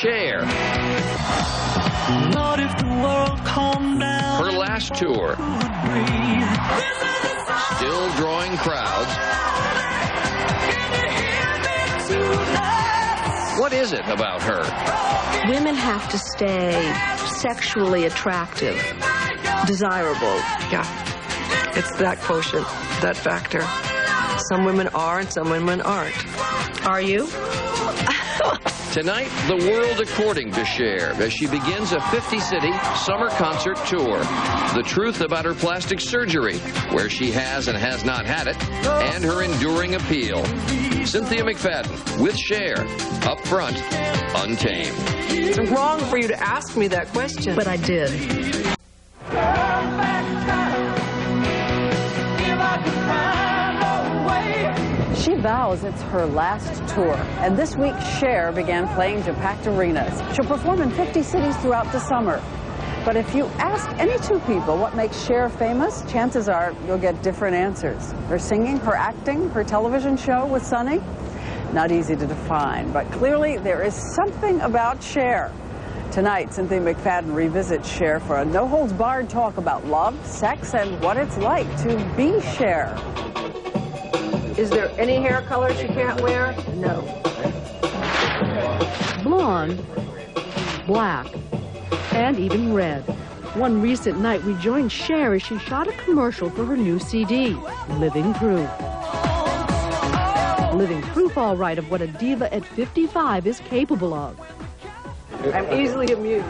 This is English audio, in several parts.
Cher. What if the world calmed down? Her last tour. Still drawing crowds. What is it about her? Women have to stay sexually attractive, desirable. Yeah, it's that quotient, that factor. Some women are and some women aren't. Are you? Tonight, the world according to Cher as she begins a 50-city summer concert tour. The truth about her plastic surgery, where she has and has not had it, and her enduring appeal. Cynthia McFadden with Cher, up front, Untamed. It's wrong for you to ask me that question. But I did. She vows it's her last tour, and this week Cher began playing to packed arenas. She'll perform in 50 cities throughout the summer. But if you ask any two people what makes Cher famous, chances are you'll get different answers. Her singing, her acting, her television show with Sonny? Not easy to define, but clearly there is something about Cher. Tonight, Cynthia McFadden revisits Cher for a no-holds-barred talk about love, sex, and what it's like to be Cher. Is there any hair color she can't wear? No. Blonde, black, and even red. One recent night, we joined Cher as she shot a commercial for her new CD, Living Proof. Living proof, all right, of what a diva at 55 is capable of. I'm easily amused.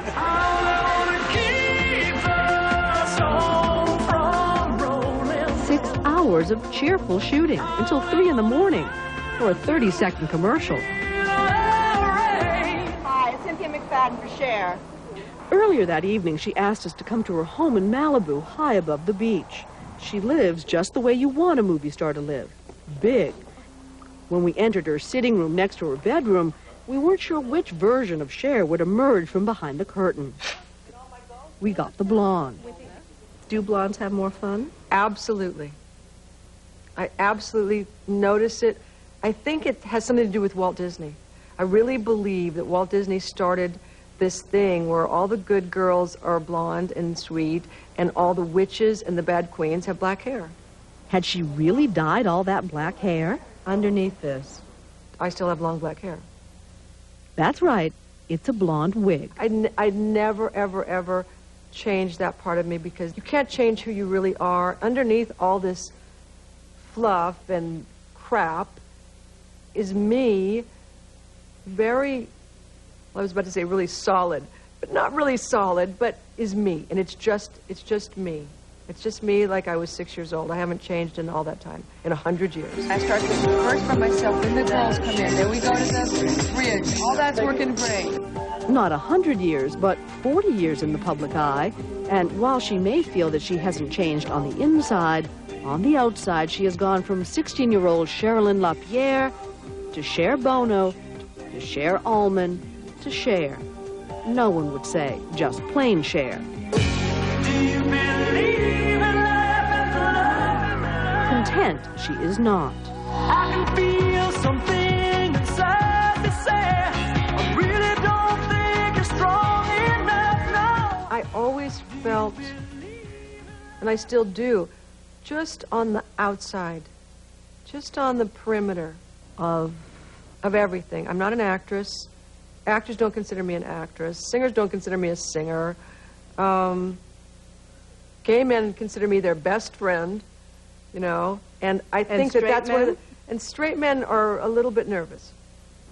6 hours of cheerful shooting until 3 in the morning for a 30-second commercial. Hi, it's Cynthia McFadden for Cher. Earlier that evening, she asked us to come to her home in Malibu, high above the beach. She lives just the way you want a movie star to live, big. When we entered her sitting room next to her bedroom, we weren't sure which version of Cher would emerge from behind the curtain. We got the blonde. Do blondes have more fun? Absolutely. I absolutely notice it. I think it has something to do with Walt Disney. I really believe that Walt Disney started this thing where all the good girls are blonde and sweet, and all the witches and the bad queens have black hair. Had she really dyed all that black hair? Underneath this, I still have long black hair. That's right. It's a blonde wig. I'd never, ever, ever change that part of me, because you can't change who you really are. Underneath all this fluff and crap is me, very, well, I was about to say really solid, but not really solid, but is me. And it's just me. It's just me like I was 6 years old. I haven't changed in all that time, in 100 years. I start first by myself, then the girls come in, then we go to the bridge. All that's working great. Not 100 years, but 40 years in the public eye. And while she may feel that she hasn't changed on the inside, on the outside, she has gone from 16-year-old Sherilyn LaPierre to Cher Bono to Cher Allman to Cher. No one would say just plain Cher. Content she is not. I can feel something inside me say, I really don't think you're strong enough now. I always felt, and I still do, just on the outside, just on the perimeter of everything. I'm not an actress. Actors don't consider me an actress. Singers don't consider me a singer. Gay men consider me their best friend, you know, and I think that that's one of the, and straight men are a little bit nervous.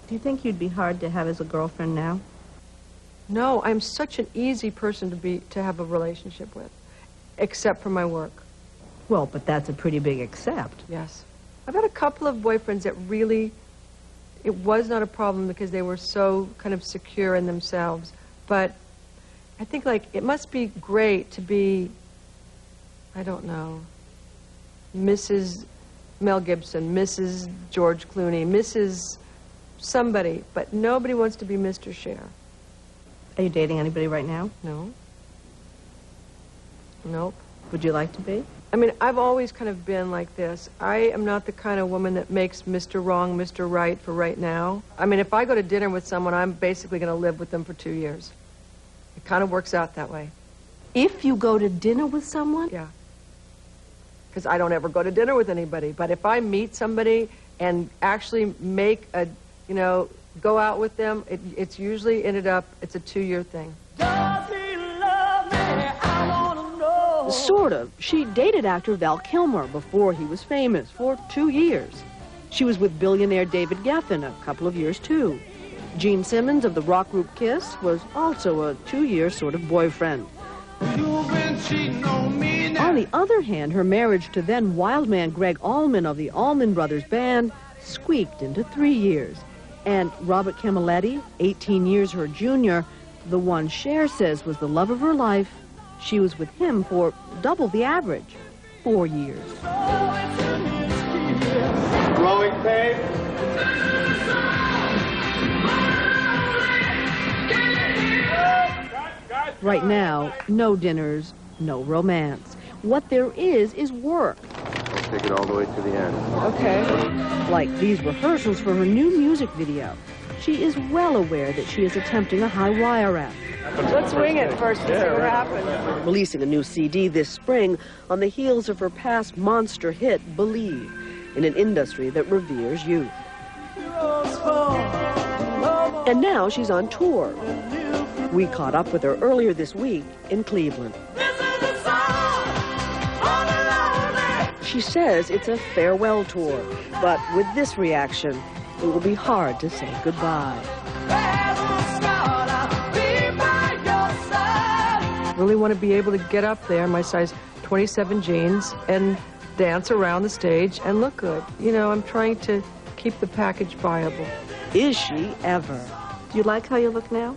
Do you think you'd be hard to have as a girlfriend now? No, I'm such an easy person to have a relationship with, except for my work. Well, but that's a pretty big except. Yes. I've had a couple of boyfriends that really, it was not a problem because they were so kind of secure in themselves. But I think, like, it must be great to be, I don't know, Mrs. Mel Gibson, Mrs. George Clooney, Mrs. somebody, but nobody wants to be Mr. Cher. Are you dating anybody right now? No. Nope. Would you like to be? I mean, I've always kind of been like this. I am not the kind of woman that makes Mr. Wrong, Mr. Right for right now. I mean, if I go to dinner with someone, I'm basically going to live with them for 2 years. It kind of works out that way. If you go to dinner with someone? Yeah. Because I don't ever go to dinner with anybody. But if I meet somebody and actually make a, you know, go out with them, it's usually ended up, it's a 2-year thing. Does he love me? I wanna know. Sort of. She dated actor Val Kilmer before he was famous for 2 years. She was with billionaire David Geffen a couple of years, too. Gene Simmons of the rock group Kiss was also a 2-year sort of boyfriend. You've been cheating on me now. On the other hand, her marriage to then wildman Greg Allman of the Allman Brothers Band squeaked into 3 years. And Robert Camilletti, 18 years her junior, the one Cher says was the love of her life, she was with him for double the average, 4 years. Growing pain. Right now, no dinners, no romance. What there is work. I'll take it all the way to the end. Okay. Like these rehearsals for her new music video. She is well aware that she is attempting a high wire act. Let's wing it first and see what happens. Releasing a new CD this spring on the heels of her past monster hit, Believe, in an industry that reveres youth. And now she's on tour. We caught up with her earlier this week in Cleveland. She says it's a farewell tour, but with this reaction, it will be hard to say goodbye. Really want to be able to get up there in my size 27 jeans and dance around the stage and look good. You know, I'm trying to keep the package viable. Is she ever? Do you like how you look now?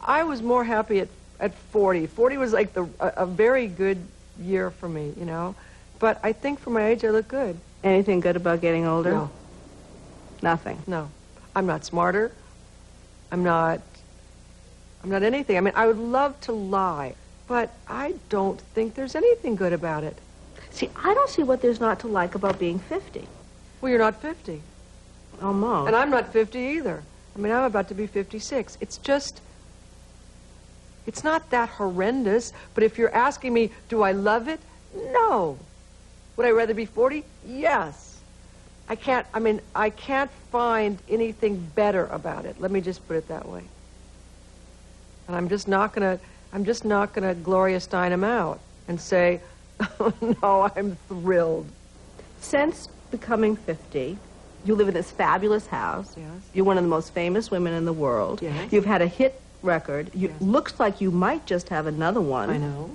I was more happy at 40. 40 was like a very good year for me, you know. But I think for my age, I look good. Anything good about getting older? No. Nothing. No. I'm not smarter. I'm not anything. I mean, I would love to lie, but I don't think there's anything good about it. See, I don't see what there's not to like about being 50. Well, you're not 50. Almost. And I'm not 50 either. I mean, I'm about to be 56. It's just, it's not that horrendous, but if you're asking me, do I love it? No. Would I rather be 40? Yes. I can't find anything better about it. Let me just put it that way. And I'm just not gonna Gloria Steinem out and say, oh, no, I'm thrilled. Since becoming 50, you live in this fabulous house. Yes. You're one of the most famous women in the world. Yes. You've had a hit record. Yes. Looks like you might just have another one. I know.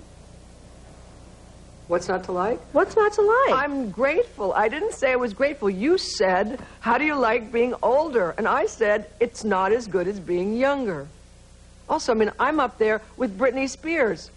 What's not to like? What's not to like? I'm grateful. I didn't say I was grateful. You said, how do you like being older? And I said, it's not as good as being younger. Also, I mean, I'm up there with Britney Spears.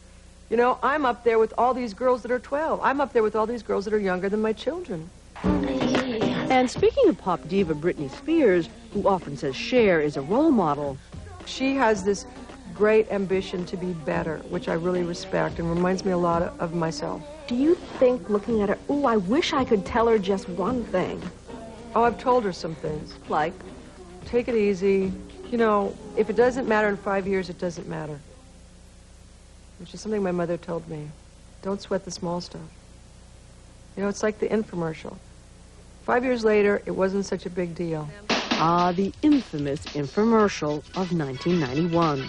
You know, I'm up there with all these girls that are 12. I'm up there with all these girls that are younger than my children. And speaking of pop diva Britney Spears, who often says Cher is a role model, She has this great ambition to be better, which I really respect and reminds me a lot of myself. Do you think, looking at her, oh, I wish I could tell her just one thing? Oh, I've told her some things. Like? Take it easy. You know, if it doesn't matter in 5 years, it doesn't matter. Which is something my mother told me. Don't sweat the small stuff. You know, it's like the infomercial. 5 years later, it wasn't such a big deal. Ah, the infamous infomercial of 1991.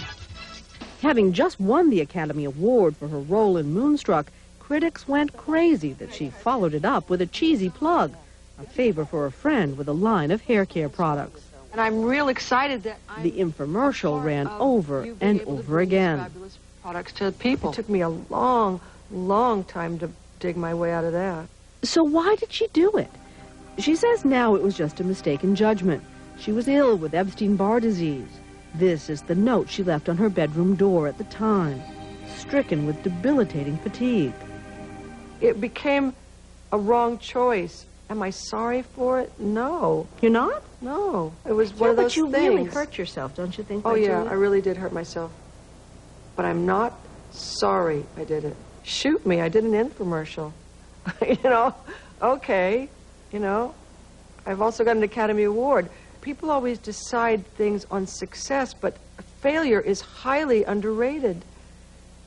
Having just won the Academy Award for her role in Moonstruck, critics went crazy that she followed it up with a cheesy plug, a favor for a friend with a line of hair care products. And I'm real excited that The infomercial ran over and over again. fabulous products to people. It took me a long, long time to dig my way out of that. So why did she do it? She says now it was just a mistaken judgment. She was ill with Epstein-Barr disease. This is the note she left on her bedroom door at the time, stricken with debilitating fatigue. It became a wrong choice. Am I sorry for it? No. You're not? No. It was one of but those you things. really hurt yourself, don't you think? Oh, by yeah, doing it? I really did hurt myself. But I'm not sorry I did it. shoot me, I did an infomercial. You know, okay, you know. I've also got an Academy Award. People always decide things on success, but failure is highly underrated.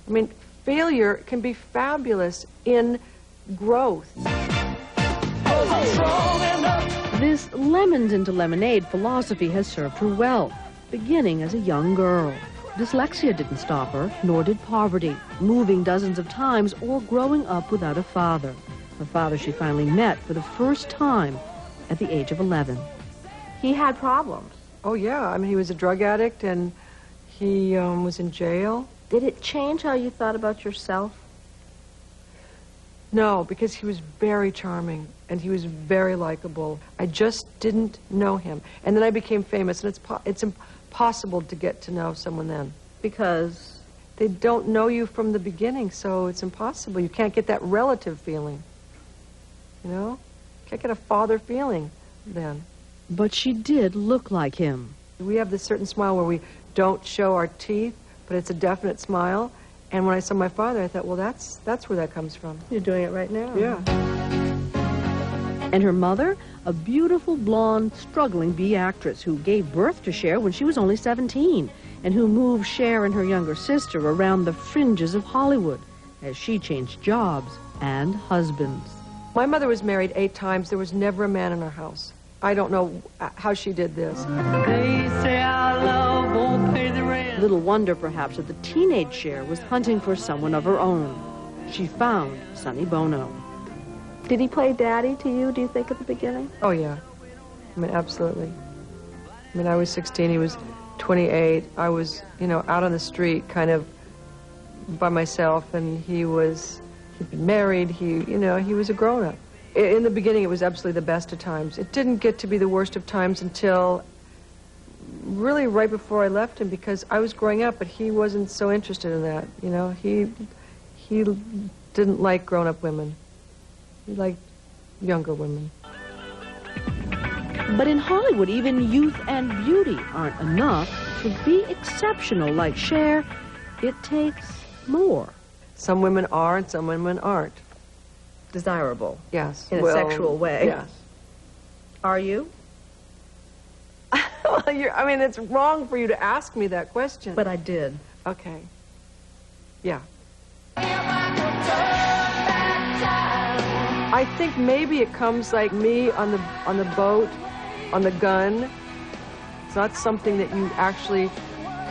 I mean, failure can be fabulous in growth. This lemons into lemonade philosophy has served her well, beginning as a young girl. Dyslexia didn't stop her, nor did poverty, moving dozens of times or growing up without a father. A father she finally met for the first time at the age of 11. He had problems. Oh, yeah. I mean, he was a drug addict, and he was in jail. Did it change how you thought about yourself? No, because he was very charming, and he was very likable. I just didn't know him. And then I became famous, and it's impossible to get to know someone then. Because? They don't know you from the beginning, so it's impossible. You can't get that relative feeling. You know? You can't get a father feeling then. But she did look like him. We have this certain smile where we don't show our teeth, but it's a definite smile. And when I saw my father, I thought, well, that's where that comes from. You're doing it right now. Yeah. And her mother, a beautiful, blonde, struggling B actress who gave birth to Cher when she was only 17, and who moved Cher and her younger sister around the fringes of Hollywood as she changed jobs and husbands. My mother was married 8 times. There was never a man in our house. I don't know how she did this. They say our love won't pay the rent. Little wonder, perhaps, that the teenage Cher was hunting for someone of her own. She found Sonny Bono. Did he play daddy to you, do you think, at the beginning? Oh, yeah. I mean, absolutely. I mean, I was 16, he was 28. I was, you know, out on the street kind of by myself, and he'd been married, he was a grown-up. In the beginning, it was absolutely the best of times. It didn't get to be the worst of times until really right before I left him, because I was growing up, but he wasn't so interested in that. You know, he didn't like grown-up women. He liked younger women. But in Hollywood, even youth and beauty aren't enough. To be exceptional like Cher, it takes more. Some women are and some women aren't. Desirable. Yes. In a sexual way. Yes. Are you? Well, I mean, it's wrong for you to ask me that question. But I did. Okay. Yeah. I think maybe it comes like me on the boat, on the gun. It's not something that you actually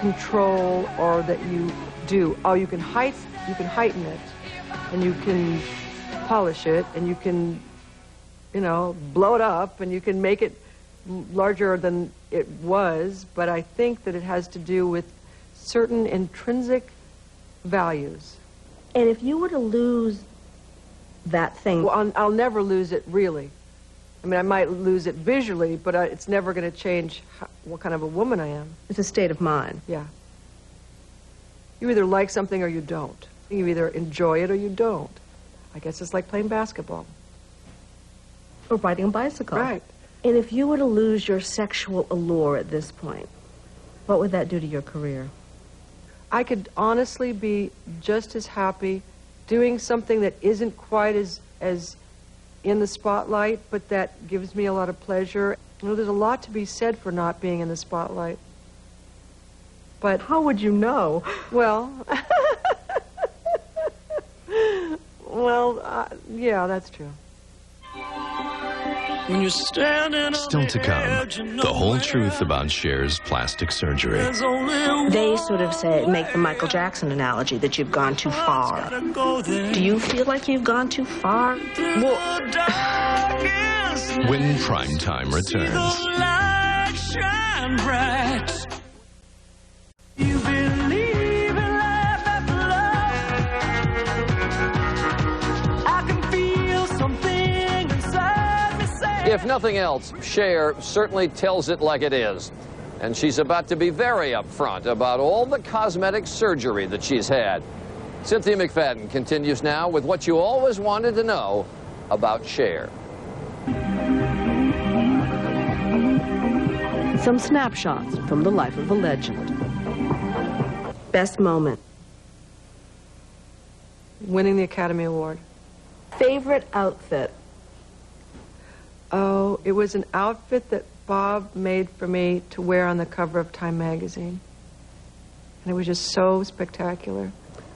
control or that you do. Oh, you can heighten it, and you can polish it, and you can, you know, blow it up, and you can make it larger than it was. But I think that it has to do with certain intrinsic values. And if you were to lose that thing... Well, I'll never lose it, really. I mean, I might lose it visually, but it's never going to change what kind of a woman I am. It's a state of mind. Yeah. You either like something or you don't. You either enjoy it or you don't. I guess it's like playing basketball. Or riding a bicycle. Right. And if you were to lose your sexual allure at this point, what would that do to your career? I could honestly be just as happy doing something that isn't quite as in the spotlight, but that gives me a lot of pleasure. You know, there's a lot to be said for not being in the spotlight. But how would you know? Well, yeah, that's true. When you're standing Still to come, the whole truth about Cher's plastic surgery. They sort of make the Michael Jackson analogy that you've gone too far. Do you feel like you've gone too far? When Primetime returns. If nothing else, Cher certainly tells it like it is. And she's about to be very upfront about all the cosmetic surgery that she's had. Cynthia McFadden continues now with what you always wanted to know about Cher. Some snapshots from the life of a legend. Best moment. winning the Academy Award. Favorite outfit? Oh, it was an outfit that Bob made for me to wear on the cover of Time magazine. And it was just so spectacular.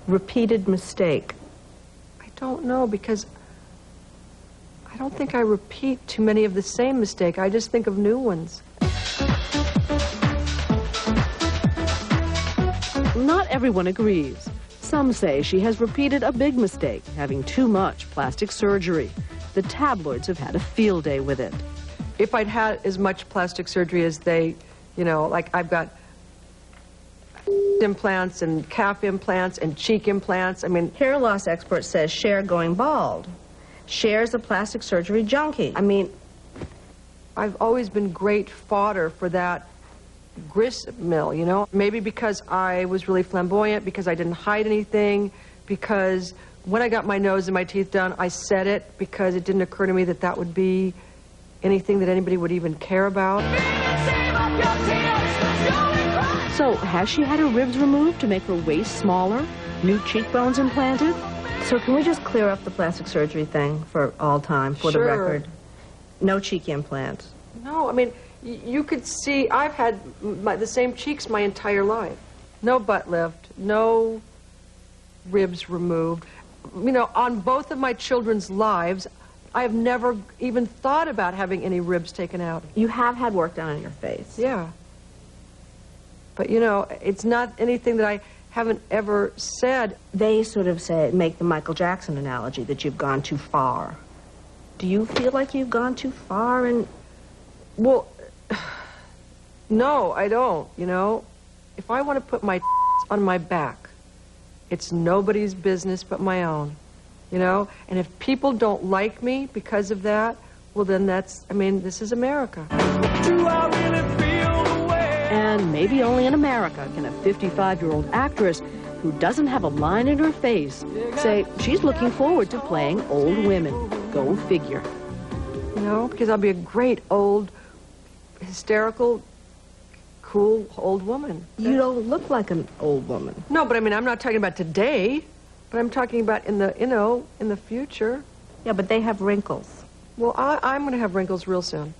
Repeated mistake? I don't know, because I don't think I repeat too many of the same mistake. I just think of new ones. Not everyone agrees. Some say she has repeated a big mistake, having too much plastic surgery. The tabloids have had a field day with it. If I'd had as much plastic surgery as they, you know, like I've got implants and calf implants and cheek implants, I mean... Hair loss expert says Cher going bald. Cher's a plastic surgery junkie. I mean... I've always been great fodder for that grist mill, you know? Maybe because I was really flamboyant, because I didn't hide anything, because when I got my nose and my teeth done, I said it, because it didn't occur to me that that would be anything that anybody would even care about. So, has she had her ribs removed to make her waist smaller? New cheekbones implanted? So can we just clear up the plastic surgery thing for all time, for the record? No cheek implants. No, I mean, you could see, I've had the same cheeks my entire life. No butt lift, no ribs removed. You know, on both of my children's lives, I have never even thought about having any ribs taken out. You have had work done on your face. Yeah. But, you know, it's not anything that I haven't ever said. They sort of say, make the Michael Jackson analogy, that you've gone too far. Do you feel like you've gone too far? And well, no, I don't, you know. If I want to put my on my back, it's nobody's business but my own, you know. And if people don't like me because of that, well, then that's, I mean, this is America. Do I really feel the way? And maybe only in America can a 55-year-old actress who doesn't have a line in her face say she's looking forward to playing old women. Go figure. You know, because I'll be a great old, hysterical, cool old woman. You don't look like an old woman. No, but I mean, I'm not talking about today, but I'm talking about in the, you know, in the future. Yeah, but they have wrinkles. Well, I'm going to have wrinkles real soon.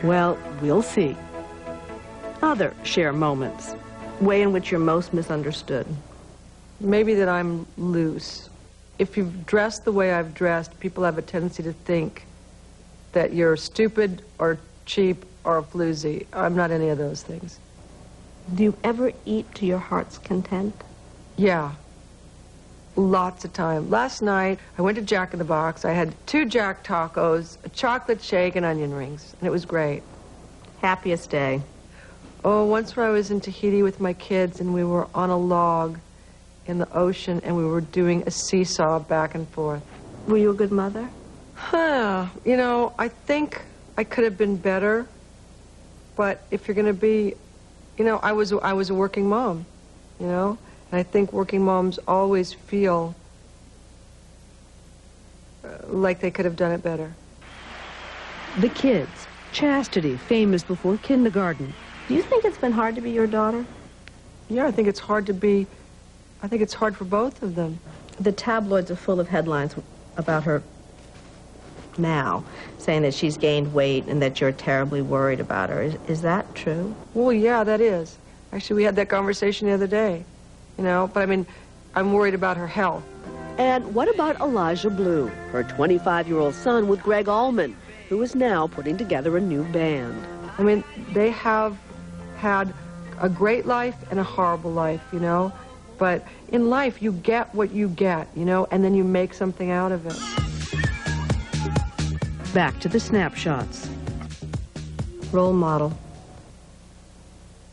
Well, we'll see. Other Cher moments. Way in which you're most misunderstood. Maybe that I'm loose. If you've dressed the way I've dressed, people have a tendency to think that you're stupid or cheap or a floozy. I'm not any of those things. Do you ever eat to your heart's content? Yeah. Lots of time. Last night, I went to Jack in the Box. I had 2 Jack tacos, a chocolate shake, and onion rings. And it was great. Happiest day? Oh, once when I was in Tahiti with my kids, and we were on a log in the ocean, and we were doing a seesaw back and forth. Were you a good mother? Huh. You know, I think I could have been better. But if you're going to be, you know, I was a working mom, you know? And I think working moms always feel like they could have done it better. The kids. Chastity, famous before kindergarten. Do you think it's been hard to be your daughter? Yeah, I think it's hard to be, I think it's hard for both of them. The tabloids are full of headlines about her now, saying that she's gained weight and that you're terribly worried about her. Is that true? Well, yeah, that is. Actually, we had that conversation the other day, you know, but I mean, I'm worried about her health. And what about Elijah Blue, her 25-year-old son with Greg Allman, who is now putting together a new band? I mean, they have had a great life and a horrible life, you know, but in life you get what you get, you know, and then you make something out of it. Back to the snapshots. Role model.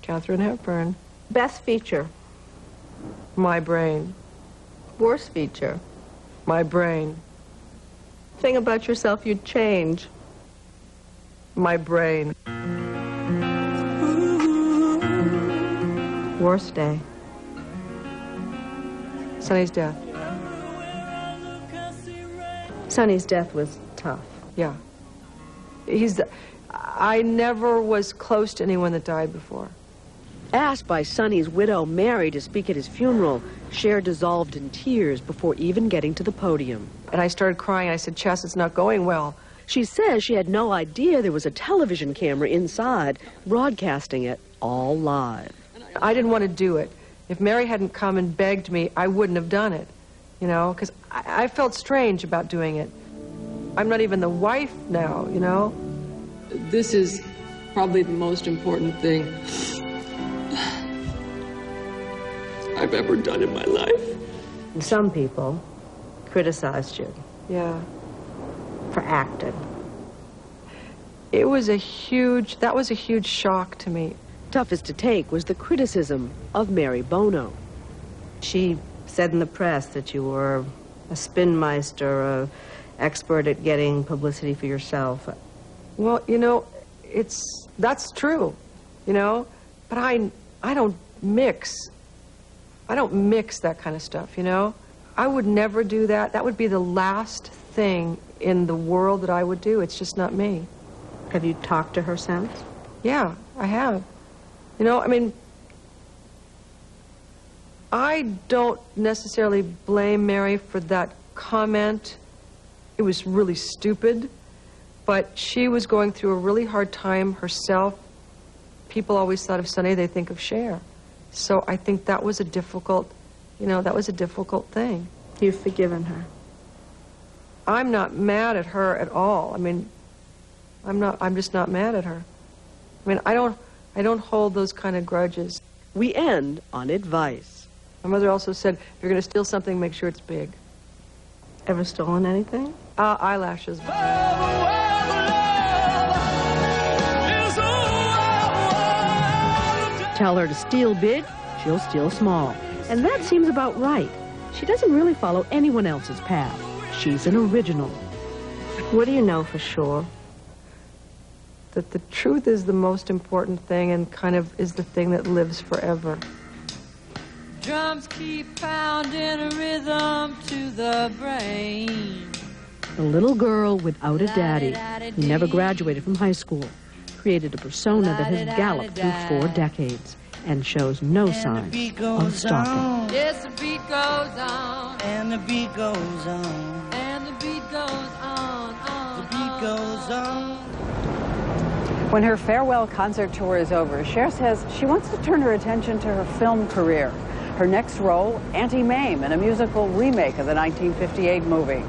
Katharine Hepburn. Best feature. My brain. Worst feature. My brain. Thing about yourself you'd change. My brain. Worst day. Sonny's death. Sonny's death was tough. Yeah. I never was close to anyone that died before. Asked by Sonny's widow, Mary, to speak at his funeral, Cher dissolved in tears before even getting to the podium. And I started crying. I said, Chess, it's not going well. She says she had no idea there was a television camera inside, broadcasting it all live. I didn't want to do it. If Mary hadn't come and begged me, I wouldn't have done it, you know, because I felt strange about doing it. I'm not even the wife now, you know. This is probably the most important thing I've ever done in my life. Some people criticized you Yeah. for acting. That was a huge shock to me. Toughest to take was the criticism of Mary Bono. She said in the press that you were a spinmeister, an expert at getting publicity for yourself. Well, you know, that's true, you know, but I don't mix that kind of stuff, you know. I would never do that. That would be the last thing in the world that I would do. It's just not me. Have you talked to her since? Yeah, I have. You know, I mean, I don't necessarily blame Mary for that comment. It was really stupid, but she was going through a really hard time herself. People always thought of Sonny, they think of Cher. So I think that was a difficult, you know, that was a difficult thing. You've forgiven her? I'm not mad at her at all. I mean, I'm just not mad at her. I mean, I don't hold those kind of grudges. We end on advice. My mother also said, if you're going to steal something, make sure it's big. Ever stolen anything? Eyelashes. Tell her to steal big, she'll steal small. And that seems about right. She doesn't really follow anyone else's path. She's an original. What do you know for sure? That the truth is the most important thing and kind of is the thing that lives forever. Drums keep pounding a rhythm to the brain. A little girl without a daddy who never graduated from high school, created a persona that has galloped through 4 decades and shows no signs of stopping. Yes, the beat goes on. And the beat goes on. And the beat goes on. The beat goes on. When her farewell concert tour is over, Cher says she wants to turn her attention to her film career. Her next role, Auntie Mame, in a musical remake of the 1958 movie.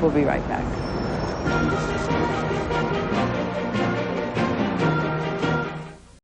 We'll be right back.